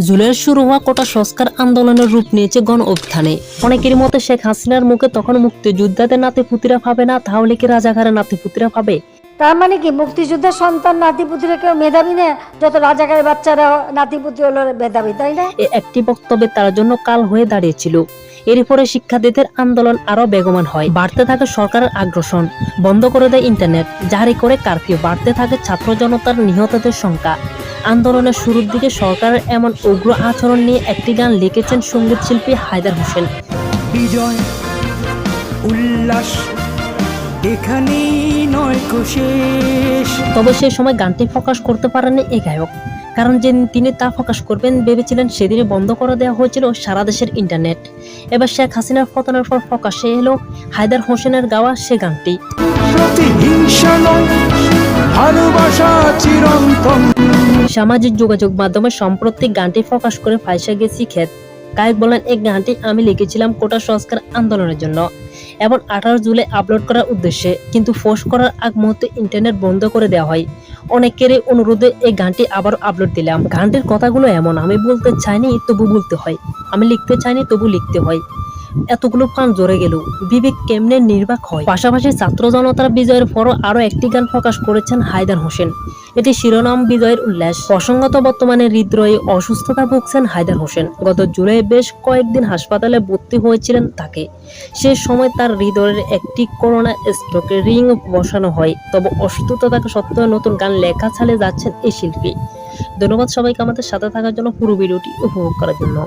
জুলাইয়ের শুরু হওয়া কোটা সংস্কার আন্দোলনের রূপ নিয়েছে গণ অভ্যুত্থানে। অনেকের মতে শেখ হাসিনার মুখে তখন মুক্তিযোদ্ধাদের নাতিপুতিরা পাবে না, তাহলে কি রাজাকারের নাতিপুতিরা পাবে? তার মানে কি মুক্তিযুদ্ধের সন্তান নাতিপুতিরা কেউ মেধাবী না? যত রাজাকারের বাচ্চারা নাতিপুতি হলো মেধাবী, তাই না? একটি বক্তব্যে তার জন্য কাল হয়ে দাঁড়িয়েছিল। এরপরে শিক্ষার্থীদের আন্দোলন আরো বেগবান হয়। বাড়তে থাকে সরকারের আগ্রাসন, বন্ধ করে দেয় ইন্টারনেট, জারি করে কারফিউ, বাড়তে থাকে ছাত্র জনতার নিহতদের সংখ্যা। আন্দোলনের শুরুর দিকে সরকারের এমন উগ্র আচরণ নিয়ে একটি গান লিখেছেন সঙ্গীত শিল্পী হায়দার হোসেন। বিজয় উল্লাস এখানেই নয় শেষ। তবে সেই সময় গানটি প্রকাশ করতে পারেননি এই গায়ক, কারণ যেদিন তিনি তা প্রকাশ করবেন ভেবেছিলেন সেদিনই বন্ধ করে দেওয়া হয়েছিল সারা দেশের ইন্টারনেট। এবার শেখ হাসিনার পতনের পর প্রকাশ্যে এলো হায়দার হোসেনের গাওয়া সে গানটি। সামাজিক যোগাযোগ মাধ্যমে সম্প্রতি গানটি প্রকাশ করে ফাঁসে গেছি খেত। গায়ক বলেন, এই গানটি আমি লিখেছিলাম কোটা সংস্কার আন্দোলনের জন্য এবং 18 জুলাই আপলোড করার উদ্দেশ্যে, কিন্তু পোস্ট করার আগ মুহূর্তে ইন্টারনেট বন্ধ করে দেওয়া হয়। অনেকেরই অনুরোধে এই গানটি আবার আপলোড দিলাম। গানটির কথাগুলো এমন, আমি বলতে চাইনি তবু বলতে হয়, আমি লিখতে চাইনি তবু লিখতে হয়। এতগুলো প্রাণ জড়ে গেল, বিবেক কেমনে নির্বাক হয়। পাশাপাশি ছাত্র জনতার বিজয়ের পরও আরো একটি গান প্রকাশ করেছেন হায়দার হোসেন। এটি শিরোনাম বিজয়ের উল্লাস। প্রসঙ্গত বর্তমানে হৃদরোগে অসুস্থতা ভুগছেন হায়দার হোসেন। গত জুলাই বেশ কয়েকদিন হাসপাতালে ভর্তি হয়েছিলেন তাকে। সে সময় তার হৃদয়ের একটি করোনা স্ট্রোকে রিং বসানো হয়। তবে অসুস্থতা সত্ত্বেও নতুন গান লেখা চালিয়ে যাচ্ছেন এই শিল্পী। ধন্যবাদ সবাইকে আমাদের সাথে থাকার জন্য, পুরো ভিডিওটি উপভোগ করার জন্য।